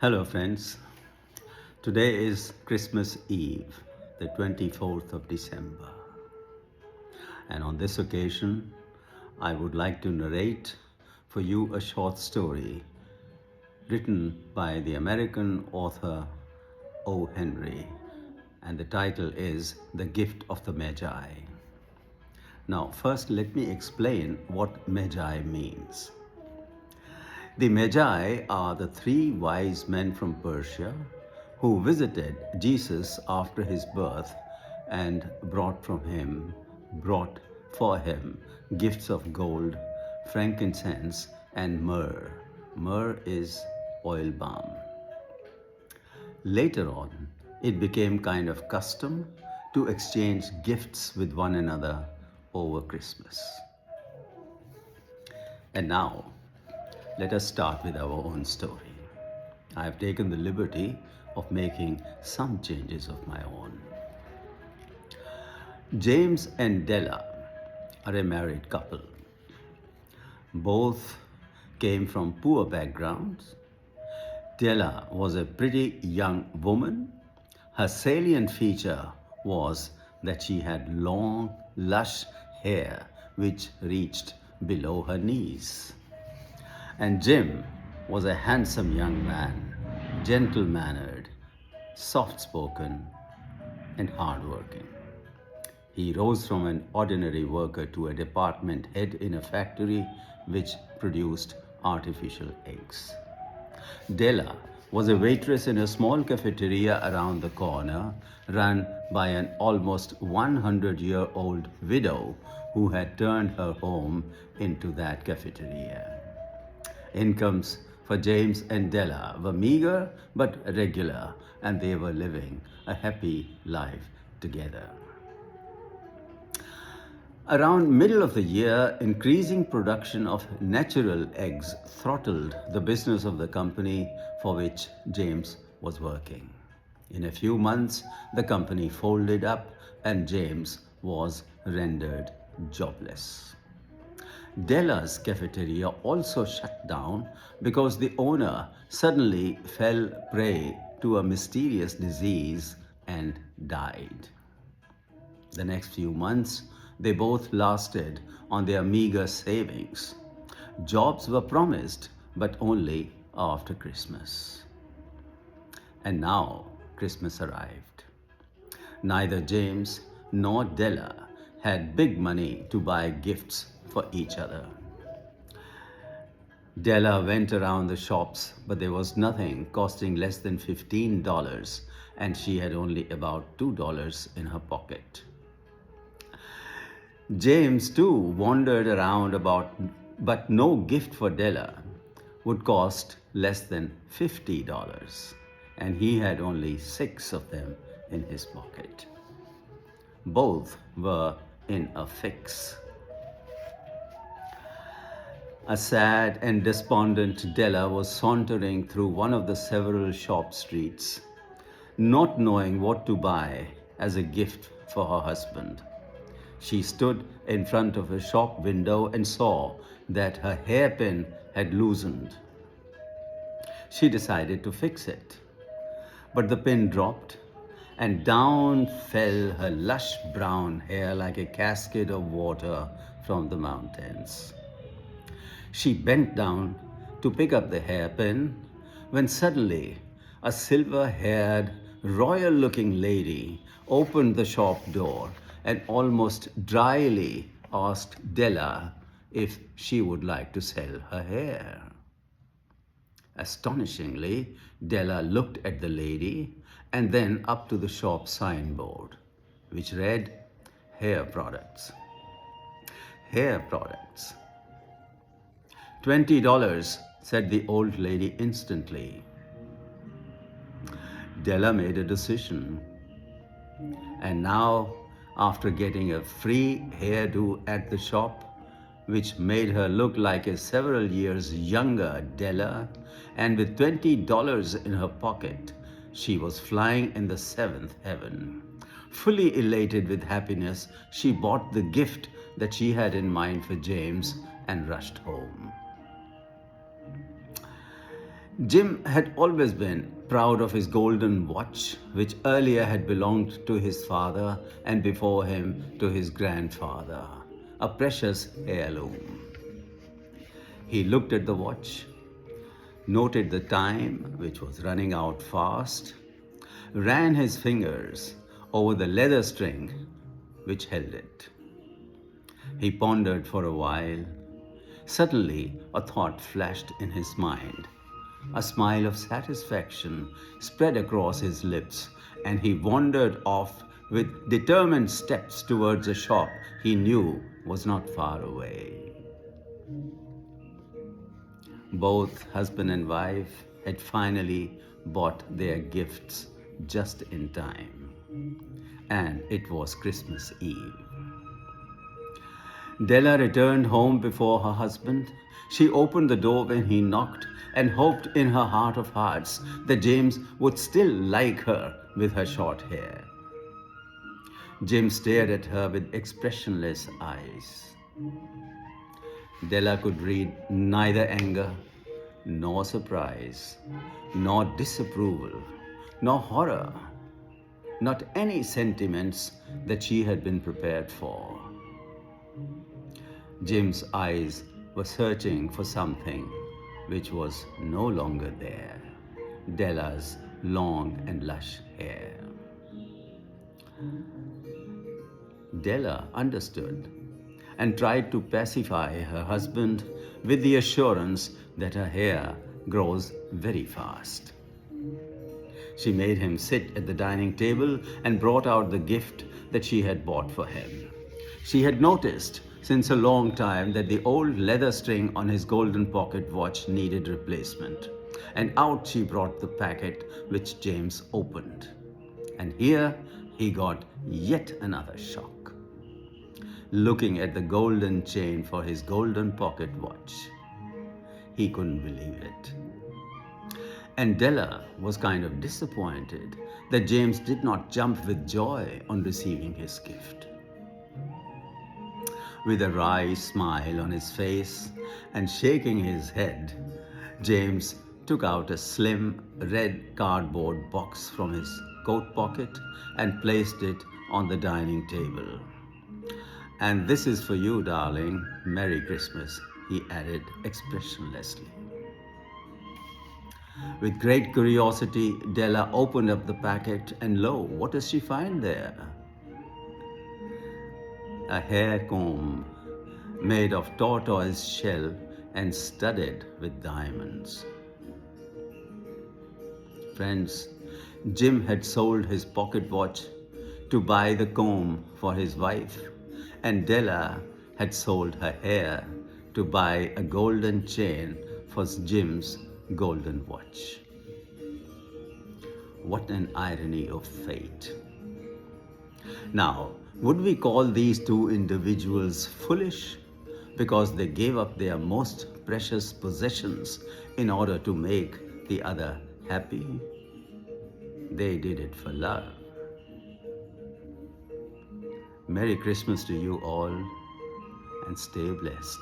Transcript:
Hello, friends. Today is Christmas Eve, the 24th of December. And on this occasion, I would like to narrate for you a short story written by the American author O. Henry. And the title is The Gift of the Magi. Now, first, let me explain what Magi means. The Magi are the three wise men from Persia who visited Jesus after his birth and brought for him gifts of gold, frankincense, and myrrh. Myrrh is oil balm. Later on, it became kind of custom to exchange gifts with one another over Christmas. And now, let us start with our own story. I have taken the liberty of making some changes of my own. James and Della are a married couple. Both came from poor backgrounds. Della was a pretty young woman. Her salient feature was that she had long, lush hair which reached below her knees. And Jim was a handsome young man, gentle-mannered, soft-spoken, and hard-working. He rose from an ordinary worker to a department head in a factory which produced artificial eggs. Della was a waitress in a small cafeteria around the corner, run by an almost 100-year-old widow who had turned her home into that cafeteria. Incomes for James and Della were meager but regular, and they were living a happy life together. Around middle of the year, increasing production of natural eggs throttled the business of the company for which James was working. In a few months, the company folded up and James was rendered jobless. Della's cafeteria also shut down because the owner suddenly fell prey to a mysterious disease and died. The next few months, they both lasted on their meager savings. Jobs were promised, but only after Christmas. And now Christmas arrived. Neither James nor Della had big money to buy gifts for each other. Della went around the shops, but there was nothing costing less than $15, and she had only about $2 in her pocket. James too wandered around but no gift for Della would cost less than $50, and he had only 6 of them in his pocket. Both were in a fix. A sad and despondent Della was sauntering through one of the several shop streets, not knowing what to buy as a gift for her husband. She stood in front of a shop window and saw that her hairpin had loosened. She decided to fix it, but the pin dropped and down fell her lush brown hair like a cascade of water from the mountains. She bent down to pick up the hairpin when suddenly a silver-haired, royal-looking lady opened the shop door and almost dryly asked Della if she would like to sell her hair. Astonishingly, Della looked at the lady and then up to the shop signboard, which read, "Hair products." Hair products. $20, said the old lady instantly. Della made a decision. And now, after getting a free hairdo at the shop, which made her look like a several years younger Della, and with $20 in her pocket, she was flying in the 7th heaven. Fully elated with happiness, she bought the gift that she had in mind for James and rushed home. Jim had always been proud of his golden watch, which earlier had belonged to his father and before him to his grandfather, a precious heirloom. He looked at the watch, noted the time, which was running out fast, ran his fingers over the leather string which held it. He pondered for a while. Suddenly, a thought flashed in his mind. A smile of satisfaction spread across his lips, and he wandered off with determined steps towards a shop he knew was not far away. Both husband and wife had finally bought their gifts just in time, and it was Christmas Eve. Della returned home before her husband. She opened the door when he knocked and hoped in her heart of hearts that James would still like her with her short hair. Jim stared at her with expressionless eyes. Della could read neither anger, nor surprise, nor disapproval, nor horror, not any sentiments that she had been prepared for. Jim's eyes were searching for something which was no longer there. Della's long and lush hair. Della understood and tried to pacify her husband with the assurance that her hair grows very fast. She made him sit at the dining table and brought out the gift that she had bought for him. She had noticed since a long time that the old leather string on his golden pocket watch needed replacement. And out she brought the packet which James opened. And here he got yet another shock. Looking at the golden chain for his golden pocket watch, he couldn't believe it. And Della was kind of disappointed that James did not jump with joy on receiving his gift. With a wry smile on his face and shaking his head, James took out a slim red cardboard box from his coat pocket and placed it on the dining table. "And this is for you, darling. Merry Christmas," he added expressionlessly. With great curiosity, Della opened up the packet, and lo, what does she find there? A hair comb made of tortoise shell and studded with diamonds. Friends, Jim had sold his pocket watch to buy the comb for his wife, and Della had sold her hair to buy a golden chain for Jim's golden watch. What an irony of fate. Now, would we call these two individuals foolish because they gave up their most precious possessions in order to make the other happy? They did it for love. Merry Christmas to you all, and stay blessed.